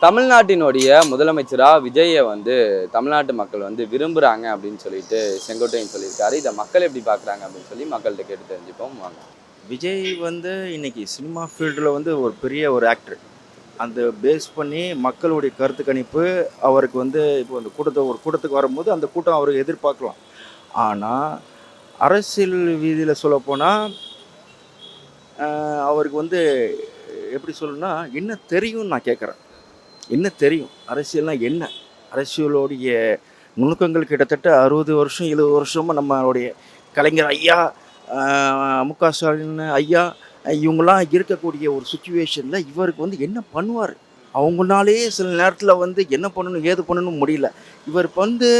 தமிழ்நாட்டினுடைய முதலமைச்சரா விஜயை வந்து தமிழ்நாட்டு மக்கள் வந்து விரும்புறாங்க அப்படின்னு சொல்லிட்டு செங்கோட்டையன் சொல்லியிருக்காரு. இதை மக்கள் எப்படி பார்க்குறாங்க அப்படின்னு சொல்லி மக்கள்கிட்ட கேட்டு தெரிஞ்சுப்போம் வாங்க. விஜய் வந்து இன்னைக்கு சினிமா ஃபீல்டில் வந்து ஒரு பெரிய ஒரு ஆக்டர். அந்த பேஸ் பண்ணி மக்களுடைய கருத்து கணிப்பு அவருக்கு வந்து இப்போ அந்த கூட்டத்துக்கு வரும்போது அந்த கூட்டம் அவருக்கு எதிர்பார்க்கலாம். ஆனால் அரசியல் வீதியில் சொல்லப்போனால் அவருக்கு வந்து எப்படி சொல்லணும்னா என்ன தெரியும்னு நான் கேட்குறேன். என்ன தெரியும் அரசியல்னால் என்ன? அரசியலோடைய நுணுக்கங்கள் கிட்டத்தட்ட 60 வருஷம் 70 வருஷமாக நம்மளுடைய கலைஞர் ஐயா, முக ஸ்டாலின் ஐயா, இவங்கெல்லாம் இருக்கக்கூடிய ஒரு சுச்சுவேஷனில் இவருக்கு வந்து என்ன பண்ணுவார்? அவங்களாலே சில நேரத்தில் வந்து என்ன பண்ணணும் ஏது பண்ணணும் முடியல. இவர் வந்து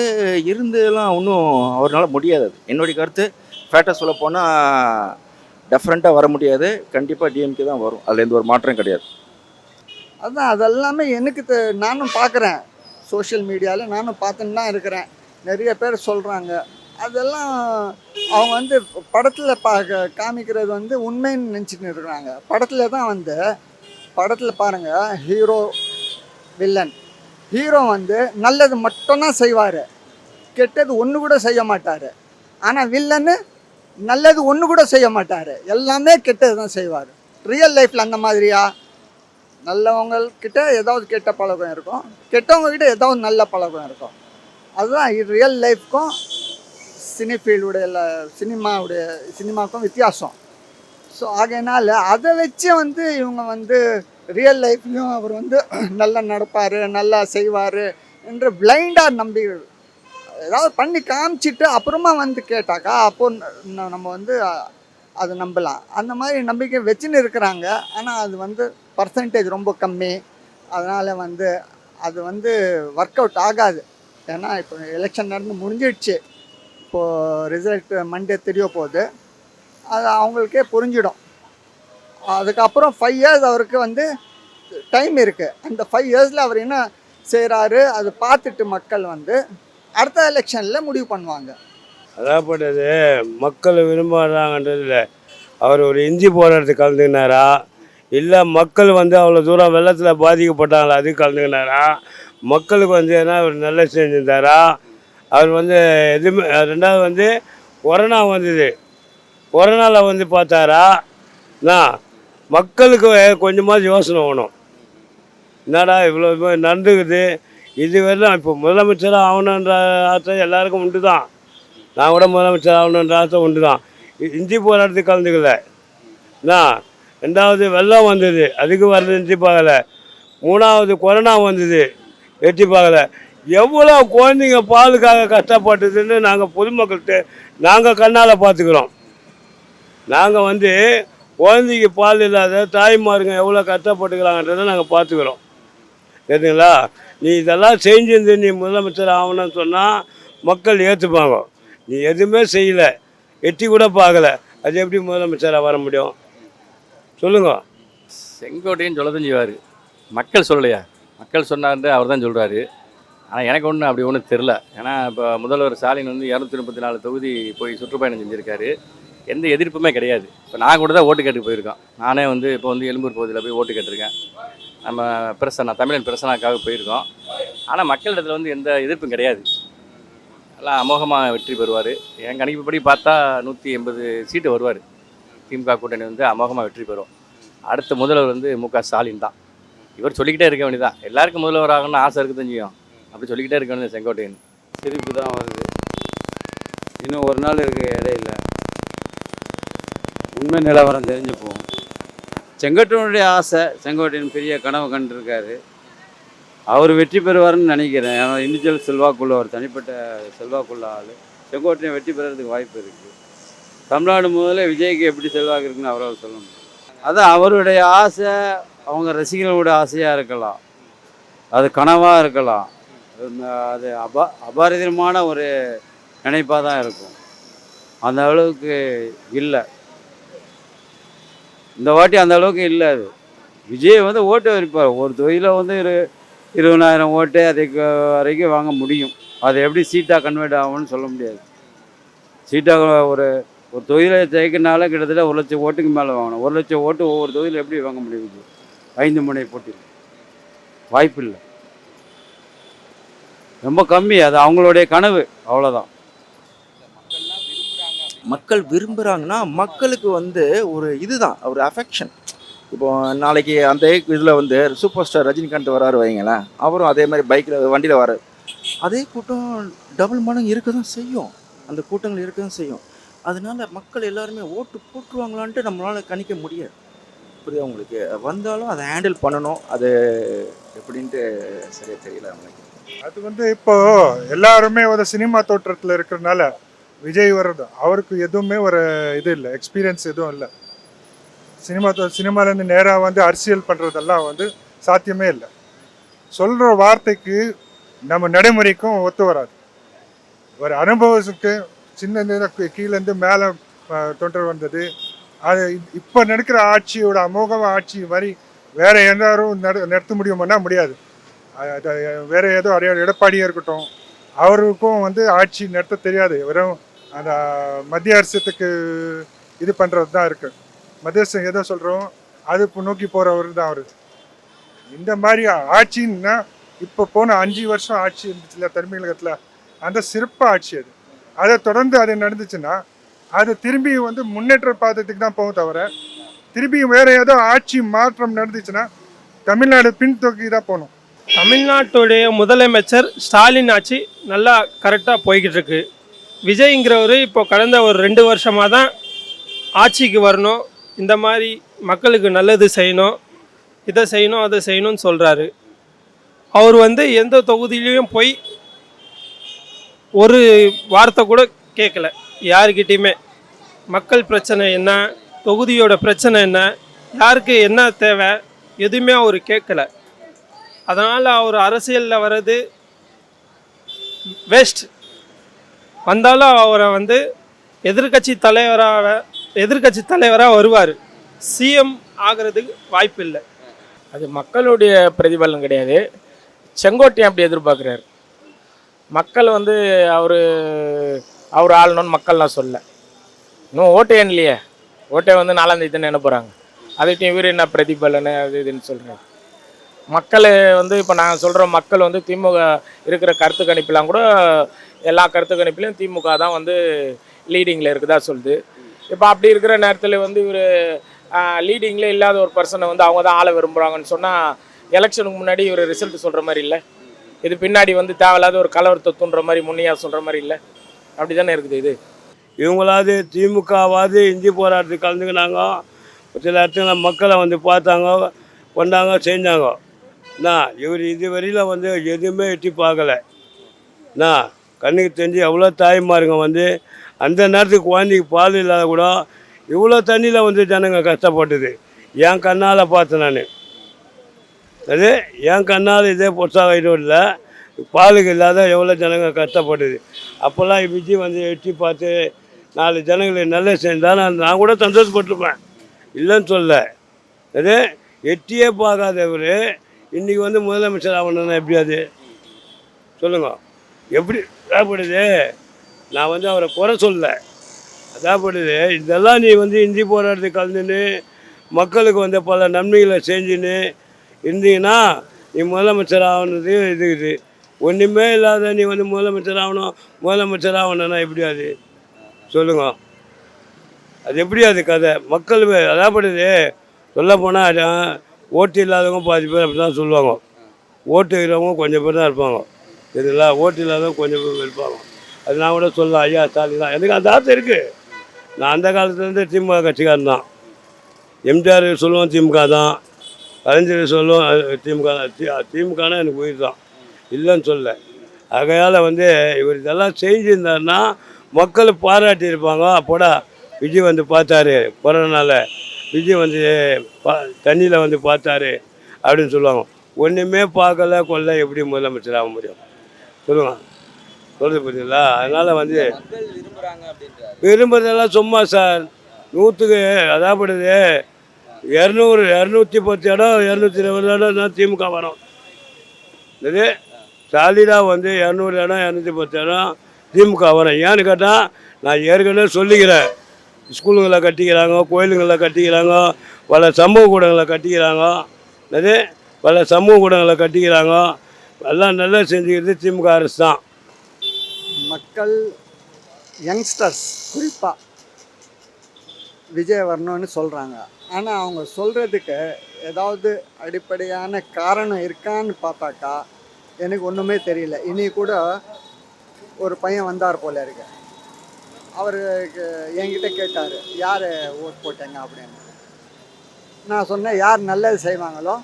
இருந்தெல்லாம் ஒன்றும் அவரால் முடியாது. என்னுடைய கருத்து ஃபேட்டாக சொல்லப்போனால் டெஃபரெண்ட்டாக வர முடியாது. கண்டிப்பாக டிஎம்கே தான் வரும். அதில் எந்த ஒரு மாற்றம் கிடையாது. அதுதான் அதெல்லாமே எனக்கு நானும் பார்க்குறேன். சோஷியல் மீடியாவில் நானும் பார்த்துன்னு தான் இருக்கிறேன். நிறைய பேர் சொல்கிறாங்க. அதெல்லாம் அவங்க வந்து படத்தில் காமிக்கிறது வந்து உண்மைன்னு நினச்சிட்டு இருக்கிறாங்க. படத்தில் தான் வந்து படத்தில் பாருங்கள், ஹீரோ வில்லன். ஹீரோ வந்து நல்லது மட்டும்தான் செய்வார், கெட்டது ஒன்று கூட செய்ய மாட்டார். ஆனால் வில்லன்னு நல்லது ஒன்று கூட செய்ய மாட்டார், எல்லாமே கெட்டது தான் செய்வார். ரியல் லைஃப்பில் அந்த மாதிரியா? நல்லவங்கக்கிட்ட ஏதாவது கெட்ட பழக்கம் இருக்கும், கெட்டவங்கக்கிட்ட ஏதாவது நல்ல பழக்கம் இருக்கும். அதுதான் ரியல் லைஃப்க்கும் சினிமாவுக்கும் வித்தியாசம். ஸோ ஆகையினால அதை வச்சு வந்து இவங்க வந்து ரியல் லைஃப்லையும் அவர் வந்து நல்லா நடப்பார், நல்லா செய்வார் என்று பிளைண்டாக நம்பி ஏதாவது பண்ணி காமிச்சிட்டு அப்புறமா வந்து கேட்டாக்கா அப்போ நம்ம வந்து அதை நம்பலாம். அந்த மாதிரி நம்பிக்கை வச்சுன்னு இருக்கிறாங்க. ஆனால் அது வந்து பர்சன்டேஜ் ரொம்ப கம்மி. அதனால் வந்து அது வந்து ஒர்க் அவுட் ஆகாது. ஏன்னா இப்போ எலெக்ஷன் நடந்து முடிஞ்சிடுச்சு. இப்போது ரிசல்ட் மண்டே தெரிய போகுது. அது அவங்களுக்கே புரிஞ்சிடும். அதுக்கப்புறம் 5 இயர்ஸ் அவருக்கு வந்து டைம் இருக்குது. அந்த 5 இயர்ஸில் அவர் என்ன செய்கிறாரு அதை பார்த்துட்டு மக்கள் வந்து அடுத்த எலெக்ஷனில் முடிவு பண்ணுவாங்க. அதாப்பட்டது மக்கள் விரும்புகிறாங்கன்றதில்ல. அவர் ஒரு இஞ்சி போராட்டத்துக்கு கலந்துக்கினாரா, இல்லை மக்கள் வந்து அவ்வளோ தூரம் வெள்ளத்தில் பாதிக்கப்பட்டாங்களா அது கலந்துக்கினாரா, மக்களுக்கு வந்து என்ன ஒரு நல்ல செஞ்சிருந்தாரா? அவர் வந்து எதுவுமே. ரெண்டாவது வந்து கொரோனா வந்தது, கொரோனாவில் வந்து பார்த்தாரா? நான் மக்களுக்கு கொஞ்சமாவது யோசனை வேணும். என்னடா இவ்வளோ நடந்துக்குது, இது வரலாம். இப்போ முதலமைச்சராக ஆகணுன்ற ஆசை எல்லாருக்கும் உண்டு தான். நான் கூட முதலமைச்சர் ஆகணுன்ற ஆசை உண்டு தான். இஞ்சி போராட்டத்துக்கு கலந்துக்கல. ரெண்டாவது வெள்ளம் வந்தது, அதுக்கு வரது எட்டி பார்க்கலை. மூணாவது கொரோனா வந்தது, எட்டி பார்க்கலை. எவ்வளோ குழந்தைங்க பாலுக்காக கஷ்டப்பட்டதுன்னு நாங்கள் பொதுமக்கள்கிட்ட நாங்கள் கண்ணால் பார்த்துக்குறோம். நாங்கள் வந்து குழந்தைக்கு பால் இல்லாத தாய்மாருங்க எவ்வளோ கஷ்டப்பட்டுக்கிறாங்கன்றதை நாங்கள் பார்த்துக்குறோம். சரிங்களா? நீ இதெல்லாம் செஞ்சிருந்து நீ முதலமைச்சர் ஆகணும்னு சொன்னால் மக்கள் ஏற்றுப்பாங்க. நீ எதுவுமே செய்யலை, எட்டி கூட பார்க்கல, அது எப்படி முதலமைச்சராக வர முடியும் சொல்லுங்க? செங்கோட்டையன் சொல்ல தான் செய்வார், மக்கள் சொல்லலையா? மக்கள் சொன்னார்ந்து அவர் தான் சொல்கிறாரு. ஆனால் எனக்கு ஒன்றும் அப்படி ஒன்றும் தெரில. ஏன்னா இப்போ முதல்வர் ஸ்டாலின் வந்து 234 தொகுதி போய் சுற்றுப்பயணம் செஞ்சுருக்காரு. எந்த எதிர்ப்புமே கிடையாது. இப்போ நான் கூட தான் ஓட்டு கேட்டு போயிருக்கோம். நானே வந்து இப்போ வந்து எழும்பூர் பகுதியில் போய் ஓட்டு கேட்டிருக்கேன். நம்ம பிரசன்னா, தமிழன் பிரசன்னாக்காக போயிருக்கோம். ஆனால் மக்களிடத்தில் வந்து எந்த எதிர்ப்பும் கிடையாது. எல்லாம் அமோகமாக வெற்றி பெறுவார். என் கணிப்புப்படி பார்த்தா 180 சீட்டு வருவார். திமுக கூட்டணி வந்து அமோகமாக வெற்றி பெறும். அடுத்த முதல்வர் வந்து முக ஸ்டாலின் தான். இவர் சொல்லிக்கிட்டே இருக்க வேண்டியதான், எல்லாருக்கும் முதல்வர் ஆகணும்னு ஆசை இருக்குது தெரிஞ்சுக்கும். அப்படி சொல்லிக்கிட்டே இருக்க வேண்டியது செங்கோட்டையன். சிரிப்பு தான் வருது. இன்னும் ஒரு நாள் இருக்க இடையில உண்மை நிலவரம் தெரிஞ்சுப்போம். செங்கோட்டையனுடைய ஆசை, செங்கோட்டையன் பெரிய கனவு கண்டிருக்காரு. அவர் வெற்றி பெறுவார்னு நினைக்கிறேன். ஏன்னா இண்டிவிஜுவல் செல்வாக்குள்ள, ஒரு தனிப்பட்ட செல்வாக்குள்ள ஆள். செங்கோட்டையன் வெற்றி பெறதுக்கு வாய்ப்பு இருக்குது. தமிழ்நாடு முதல்ல விஜய்க்கு எப்படி செல்வாக்கு இருக்குன்னு அவரால் சொல்லணும். அதான் அவருடைய ஆசை, அவங்க ரசிகர்களோட ஆசையாக இருக்கலாம், அது கனவாக இருக்கலாம், அது அபாரிதமான ஒரு நினைப்பாக தான் இருக்கும். அந்த அளவுக்கு இல்லை, இந்த வாட்டி அந்த அளவுக்கு இல்லை. அது விஜய் வந்து ஓட்டு வரிப்பார். ஒரு தொகுதியில் வந்து 20,000 ஓட்டு அதுக்கு வரைக்கும் வாங்க முடியும். அது எப்படி சீட்டாக கன்வெர்ட் ஆகும்னு சொல்ல முடியாது. சீட்டாக ஒரு தொகுதியில் ஜெயிக்கிறனால கிட்டத்தட்ட 1 லட்சம் ஓட்டுக்கு மேலே வாங்கணும். 1 லட்சம் ஓட்டு ஒவ்வொரு தொகுதியில் எப்படி வாங்க முடியும்? 5 முனை போட்டி. வாய்ப்பில்லை, ரொம்ப கம்மி. அது அவங்களுடைய கனவு, அவ்வளோதான். மக்கள் விரும்புகிறாங்கன்னா மக்களுக்கு வந்து ஒரு இதுதான் ஒரு அஃபெக்ஷன். இப்போ நாளைக்கு அந்த இதில் வந்து சூப்பர் ஸ்டார் ரஜினிகாந்த் வராரு வைங்களேன், அவரும் அதே மாதிரி பைக்கில் வண்டியில் வராரு, அதே கூட்டம் டபுள் மடங்கு இருக்க தான் செய்யும், அந்த கூட்டங்கள் இருக்க தான் செய்யும். அதனால மக்கள் எல்லாருமே ஓட்டு போட்டுருவாங்களான்ட்டு நம்மளால் கணிக்க முடியாது. புரியுதா உங்களுக்கு? வந்தாலும் அதை ஹேண்டில் பண்ணணும், அது எப்படின்ட்டு சரியாக தெரியல நம்மளுக்கு. அது வந்து இப்போ எல்லாருமே ஒரு சினிமா தோற்றத்தில் இருக்கிறனால விஜய் வர்றது அவருக்கு எதுவுமே ஒரு இது இல்லை, எக்ஸ்பீரியன்ஸ் எதுவும் இல்லை. சினிமாலேருந்து நேராக வந்து அரசியல் பண்ணுறதெல்லாம் வந்து சாத்தியமே இல்லை. சொல்கிற வார்த்தைக்கு நம்ம நடைமுறைக்கும் ஒத்து வராது. ஒரு அனுபவத்துக்கு சின்ன கீழேருந்து மேலே தொன்று வந்தது. அது இப்போ நடக்கிற ஆட்சியோட அமோக ஆட்சி மாதிரி வேற எல்லாரும் நடத்த முடியுமானா முடியாது. வேற ஏதோ எடப்பாடியாக இருக்கட்டும், அவருக்கும் வந்து ஆட்சி நடத்த தெரியாது. வெறும் அந்த மத்திய அரசுக்கு இது பண்ணுறது தான் இருக்குது. மத்திய அரசு எதோ சொல்கிறோம் அது நோக்கி போகிறவர் தான் அவர். இந்த மாதிரி ஆட்சின்னா இப்போ போன 5 வருஷம் ஆட்சி இருந்துச்சுல தமிழகத்தில், அந்த சிறப்பு ஆட்சி அது. அதை தொடர்ந்து அது நடந்துச்சுன்னா அது திரும்பி வந்து முன்னேற்ற பாதத்துக்கு தான் போகும் தவிர திரும்பி வேற ஏதோ ஆட்சி மாற்றம் நடந்துச்சுன்னா தமிழ்நாடு பின்தொக்கி தான் போகணும். தமிழ்நாட்டுடைய முதலமைச்சர் ஸ்டாலின் ஆட்சி நல்லா கரெக்டாக போய்கிட்டு இருக்கு. விஜய்ங்கிறவர் இப்போ கடந்த ஒரு 2 வருஷமாக தான் ஆட்சிக்கு வரணும், இந்த மாதிரி மக்களுக்கு நல்லது செய்யணும், இதை செய்யணும் அதை செய்யணும்னு சொல்கிறாரு. அவர் வந்து எந்த தொகுதியிலையும் போய் ஒரு வார்த்தை கூட கேட்கல யாருக்கிட்டேயுமே. மக்கள் பிரச்சனை என்ன, தொகுதியோட பிரச்சனை என்ன, யாருக்கு என்ன தேவை, எதுவுமே அவர் கேட்கல. அதனால் அவர் அரசியலில் வர்றது வேஸ்ட். வந்தாலும் அவரை வந்து எதிர்கட்சி தலைவராக வருவார், சிஎம் ஆகிறதுக்கு வாய்ப்பு இல்லை. அது மக்களுடைய பிரதிபலன் கிடையாது. செங்கோட்டையன் அப்படி எதிர்பார்க்குறாரு. மக்கள் வந்து அவர் ஆளணும்னு மக்கள்லாம் சொல்ல. இன்னும் ஓட்டே இல்லையே, ஓட்டே வந்து 4ஆம் தேதி தானே என்ன போகிறாங்க, அதுக்கிட்டையும் இவர் என்ன பிரதிபலன் அது இதுன்னு சொல்கிறார். மக்கள் வந்து இப்போ நான் சொல்கிற மக்கள் வந்து திமுக இருக்கிற கருத்து கணிப்பெலாம் கூட எல்லா கருத்து கணிப்பிலையும் திமுக தான் வந்து லீடிங்கில் இருக்குதா சொல்லுது. இப்போ அப்படி இருக்கிற நேரத்தில் வந்து இவர் லீடிங்கில் இல்லாத ஒரு பர்சனை வந்து அவங்க தான் ஆள விரும்புகிறாங்கன்னு சொன்னால் எலெக்ஷனுக்கு முன்னாடி இவர் ரிசல்ட் சொல்கிற மாதிரி இல்லை, இது பின்னாடி வந்து தேவையில்லாத ஒரு கலவரத்தை தூண்டுற மாதிரி முன்னையாக சொல்கிற மாதிரி இல்லை. அப்படி தானே இருக்குது. இது இவங்களாவது திமுகவாது இந்தி போராட்டத்துக்கு கலந்துக்கினாங்க, சில இடத்துல மக்களை வந்து பார்த்தாங்க, கொண்டாங்க, செஞ்சாங்க. இவர் இது வரையில் வந்து எதுவுமே எட்டி பார்க்கலை. கண்ணுக்கு தெரிஞ்சு எவ்வளோ தாய்மாருங்க வந்து அந்த நேரத்துக்கு குழந்தைக்கு பால் இல்லாத கூட இவ்வளோ தண்ணியில் வந்து ஜனங்க கஷ்டப்பட்டது என் கண்ணால் பார்த்தேன் நான். அது என் கண்ணால் இதே பொருசாக இல்லை, பாலுக்கு இல்லாத எவ்வளோ ஜனங்க கஷ்டப்பட்டது. அப்போல்லாம் விஜய் வந்து எட்டி பார்த்து 4 ஜனங்களுக்கு நல்ல செஞ்சால் நான் கூட சந்தோஷப்பட்டிருப்பேன், இல்லைன்னு சொல்ல. அது எட்டியே பார்க்காதவர் இன்றைக்கி வந்து முதலமைச்சர் ஆகணுன்னா எப்படி அது சொல்லுங்க? எப்படி அதாப்படுது? நான் வந்து அவரை குறை சொல்ல, அதாப்படுது. இதெல்லாம் நீ வந்து இந்தி போராட்டத்துக்கு கலந்துன்னு மக்களுக்கு வந்து பல நன்மைகளை செஞ்சுன்னு இருந்தீங்கன்னா நீ முதலமைச்சர் ஆகணுது இது ஒன்றுமே இல்லாத நீ வந்து முதலமைச்சர் ஆகணும்னா எப்படி அது சொல்லுங்க? அது எப்படி அது கதை? மக்கள் அதாப்படுது. சொல்ல போனால் ஓட்டு இல்லாதவங்க பாதி பேர் அப்படி தான் சொல்லுவாங்க, ஓட்டு இருக்கிறவங்க கொஞ்சம் பேர் தான் இருப்பாங்க, சரிங்களா? ஓட்டு இல்லாதவங்க கொஞ்சம் பேர் இருப்பாங்க. அது நான் கூட சொல்லலாம், ஐயா ஸ்டாலின் தான். எனக்கு அந்த ஆசை இருக்குது. நான் அந்த காலத்துலேருந்து திமுக கட்சிக்காரன் தான். எம்ஜிஆர் சொல்லுவோம் திமுக தான், கலைஞர் சொல்லுவோம் திமுக தான். திமுகனா எனக்கு உயிர் தான், இல்லைன்னு சொல்ல. ஆகையால் வந்து இவர் இதெல்லாம் செஞ்சுருந்தாருன்னா மக்கள் பாராட்டியிருப்பாங்க. அப்போடா விஜய் வந்து பார்த்தாரு, கொரோனாவில் விஜய் வந்து தண்ணியில் வந்து பார்த்தாரு அப்படின்னு சொல்லுவாங்க. ஒன்றுமே பார்க்கல கொள்ள எப்படி முதலமைச்சர் ஆக முடியும் சொல்லுவாங்க? சொல்கிறது புரியுங்களா? அதனால் வந்து விரும்புறதெல்லாம் சும்மா சார். 100க்கு அதாப்படுது 200 210 இடம் 220 இடம் தான் திமுக வரும். இது சாலிடாக வந்து 200 இடம் 210 இடம் திமுக வரும். ஏன்னு கேட்டால் நான் ஏற்கனவே சொல்லிக்கிறேன், ஸ்கூலுங்களை கட்டிக்கிறாங்க, கோயிலுங்களை கட்டிக்கிறாங்க, பல சமூக கூடங்களை கட்டிக்கிறாங்க, அது பல சமூக கூடங்களை கட்டிக்கிறாங்க. எல்லாம் நல்லா செஞ்சுக்கிறது திமுக அரசு தான். மக்கள் யங்ஸ்டர்ஸ் குறிப்பாக விஜய் வரணும்னு சொல்கிறாங்க. ஆனால் அவங்க சொல்கிறதுக்கு ஏதாவது அடிப்படையான காரணம் இருக்கான்னு பார்த்தாக்கா எனக்கு ஒன்றுமே தெரியல. இனி கூட ஒரு பையன் வந்தார் போல இருக்கு. அவர் என்கிட்ட கேட்டார் யார் ஓட் போட்டேங்க அப்படின்னு. நான் சொன்னேன் யார் நல்லது செய்வாங்களோ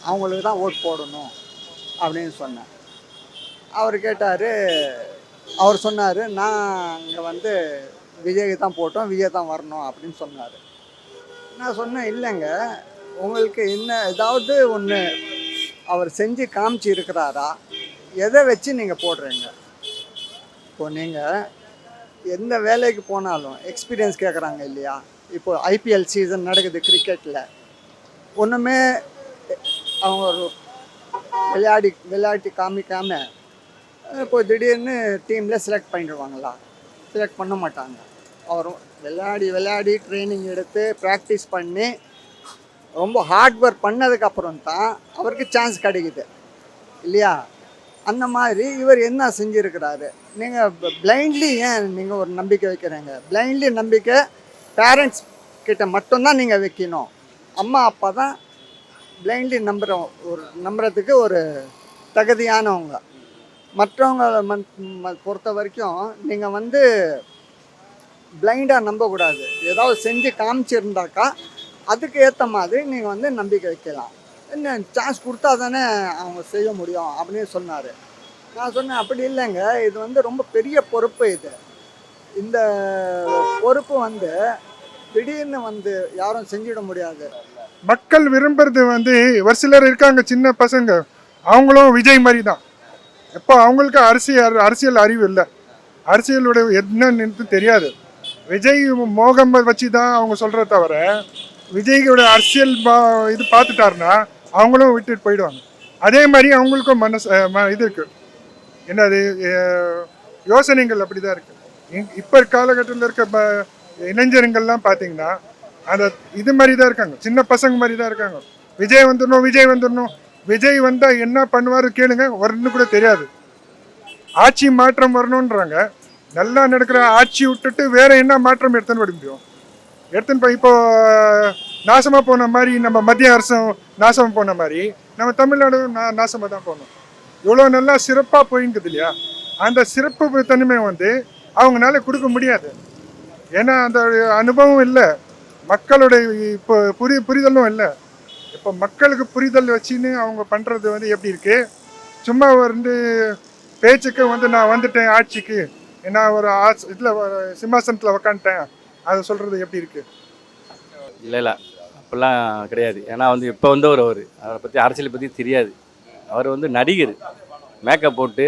அவங்களுக்கு தான் ஓட் போடணும் அப்படின்னு சொன்னேன். அவர் கேட்டார், அவர் சொன்னார் நான் அங்கே வந்து விஜய்க்கு தான் போட்டோம், விஜய் தான் வரணும் அப்படின்னு சொன்னார். நான் சொன்னேன் இல்லைங்க, உங்களுக்கு இன்னும் ஏதாவது ஒன்று அவர் செஞ்சு காமிச்சு இருக்கிறாரா, எதை வச்சு நீங்கள் போடுறீங்க? இப்போ நீங்கள் எந்த வேலைக்கு போனாலும் எக்ஸ்பீரியன்ஸ் கேட்குறாங்க இல்லையா? இப்போ ஐபிஎல் சீசன் நடக்குது கிரிக்கெட்டில், ஒன்றுமே அவங்க ஒரு விளையாட்டி காமிக்காமல் இப்போ திடீர்னு டீமில் செலக்ட் பண்ணிடுவாங்களா? செலக்ட் பண்ண மாட்டாங்க. அவரும் விளையாடி ட்ரைனிங் எடுத்து ப்ராக்டிஸ் பண்ணி ரொம்ப ஹார்ட் ஒர்க் பண்ணதுக்கப்புறம் தான் அவருக்கு சான்ஸ் கிடைக்குது இல்லையா? அந்த மாதிரி இவர் என்ன செஞ்சுருக்கிறாரு? நீங்கள் பிளைண்ட்லி ஏன் நீங்கள் ஒரு நம்பிக்கை வைக்கிறீங்க? பிளைண்ட்லி நம்பிக்கை பேரண்ட்ஸ் கிட்ட மட்டும்தான் நீங்கள் வைக்கணும். அம்மா அப்பா தான் பிளைண்ட்லி நம்புறதுக்கு ஒரு தகுதியானவங்க. மற்றவங்களை பொறுத்த வரைக்கும் நீங்கள் வந்து பிளைண்டாக நம்பக்கூடாது. ஏதாவது செஞ்சு காமிச்சிருந்தாக்கா அதுக்கு ஏற்ற மாதிரி நீங்கள் வந்து நம்பிக்கை வைக்கலாம். என்ன சான்ஸ் கொடுத்தா தானே அவங்க செய்ய முடியும் அப்படின்னு சொன்னார். நான் சொன்னேன் அப்படி இல்லைங்க, இது வந்து ரொம்ப பெரிய பொறுப்பு. இந்த பொறுப்பு வந்து திடீர்னு வந்து யாரும் செஞ்சிட முடியாது. மக்கள் விரும்புறது வந்து ஒரு சிலர் இருக்காங்க, சின்ன பசங்க, அவங்களும் விஜய் மாதிரி தான். எப்போ அவங்களுக்கு அரசியல் அறிவு இல்லை, அரசியலுடைய என்னன்னு தெரியாது. விஜய் மோகம் வச்சு தான் அவங்க சொல்கிறத தவிர விஜய்யோட அரசியல் இது பார்த்துட்டாருன்னா அவங்களும் விட்டுட்டு போயிடுவாங்க. அதே மாதிரி அவங்களுக்கும் இது இருக்குது, என்னது யோசனைகள் அப்படி தான் இருக்குது. இப்போ காலகட்டத்தில் இருக்க இளைஞர்கள்லாம் பார்த்தீங்கன்னா அந்த இது மாதிரி தான் இருக்காங்க, சின்ன பசங்க மாதிரி தான் இருக்காங்க. விஜய் வந்துடணும், விஜய் வந்தால் என்ன பண்ணுவார் கேளுங்க, வரணுன்னு கூட தெரியாது. ஆட்சி மாற்றம் வரணுன்றாங்க. நல்லா நடக்கிற ஆட்சி விட்டுட்டு வேற என்ன மாற்றம் எடுத்துன்னு வர முடியும்? இப்போ நாசமாக போன மாதிரி நம்ம மத்திய அரசும் நாசமாக போன மாதிரி நம்ம தமிழ்நாடும் நாசமாக தான் போகணும். இவ்வளோ நல்லா சிறப்பாக போயிங்குது இல்லையா? அந்த சிறப்பு தனிமை வந்து அவங்களால கொடுக்க முடியாது. ஏன்னா அந்த அனுபவம் இல்லை, மக்களுடைய இப்போ புரிதலும் இல்லை. இப்போ மக்களுக்கு புரிதல் வச்சுன்னு அவங்க பண்ணுறது வந்து எப்படி இருக்குது? சும்மா வந்து பேச்சுக்கு வந்து நான் வந்துட்டேன் ஆட்சிக்கு, நான் ஒரு இதில் சிம்மாசனத்தில் உக்காந்துட்டேன், அதை சொல்கிறது எப்படி இருக்குது? இல்லை அப்படிலாம் கிடையாது. ஏன்னா வந்து இப்போ வந்தவர் அவரை பற்றி அரசியலை பற்றி தெரியாது. அவர் வந்து நடிகர், மேக்கப் போட்டு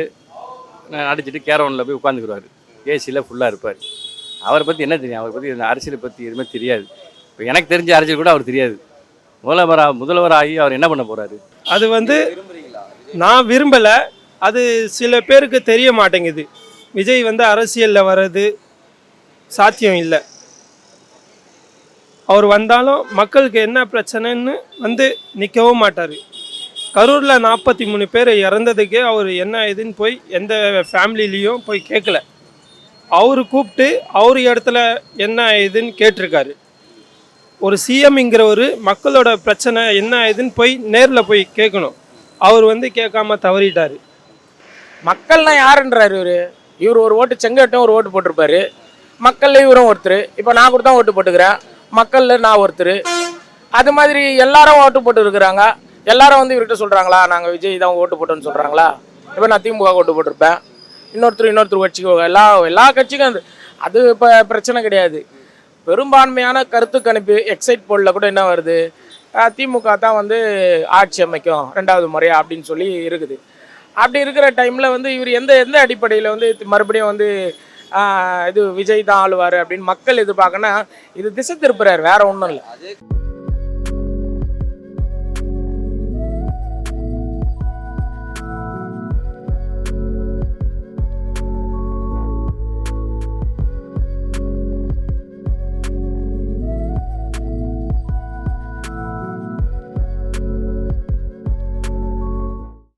நடிச்சிட்டு கேரவனில் போய் உட்காந்துக்குருவார், ஏசியில் ஃபுல்லாக இருப்பார். அவரை பற்றி என்ன தெரியும்? அவரை பற்றி அரசியலை பற்றி எதுவுமே தெரியாது. இப்போ எனக்கு தெரிஞ்ச அரசியல் கூட அவர் தெரியாது. முதல்வராகி அவர் என்ன பண்ண போகிறாரு? அது வந்து நான் விரும்பலை, அது சில பேருக்கு தெரிய மாட்டேங்குது. விஜய் வந்து அரசியலில் வர்றது சாத்தியம் இல்லை. அவர் வந்தாலும் மக்களுக்கு என்ன பிரச்சனைன்னு வந்து நிற்கவும் மாட்டார். கரூரில் 43 பேர் இறந்ததுக்கே அவர் என்ன ஏதுன்னு போய் எந்த ஃபேமிலிலேயும் போய் கேட்கல. அவர் கூப்பிட்டு அவர் இடத்துல என்ன ஏதுன்னு கேட்டிருக்காரு. ஒரு சிஎம்ங்கிறவர் மக்களோட பிரச்சனை என்ன ஏதுன்னு போய் நேரில் போய் கேட்கணும். அவர் வந்து கேட்காம தவறிட்டார். மக்கள்லாம் யாருன்றாரு இவர் ஒரு ஓட்டு செங்கோட்டையும் ஒரு ஓட்டு போட்டிருப்பாரு. மக்களில் இவரும் ஒருத்தர். இப்போ நான் கூட தான் ஓட்டு போட்டுக்கிறேன், மக்களில் நான் ஒருத்தர். அது மாதிரி எல்லாரும் ஓட்டு போட்டு இருக்கிறாங்க. எல்லாரும் வந்து இவர்கிட்ட சொல்கிறாங்களா நாங்கள் விஜய் தான் ஓட்டு போட்டோன்னு சொல்கிறாங்களா? இப்போ நான் திமுக ஓட்டு போட்டிருப்பேன், இன்னொருத்தர் கட்சிக்கு எல்லா கட்சிக்கும் அது இப்போ பிரச்சனை கிடையாது. பெரும்பான்மையான கருத்து கணிப்பு எக்ஸைட் போலில் கூட என்ன வருது, திமுக தான் வந்து ஆட்சி அமைக்கும் 2வது முறையா அப்படின்னு சொல்லி இருக்குது. அப்படி இருக்கிற டைமில் வந்து இவர் எந்த அடிப்படையில் வந்து மறுபடியும் வந்து இது விஜய் தான் ஆளுவார் அப்படின்னு மக்கள் எதிர்பார்க்கனா இது திசை திருப்புறாரு, வேற ஒன்றும் இல்லை.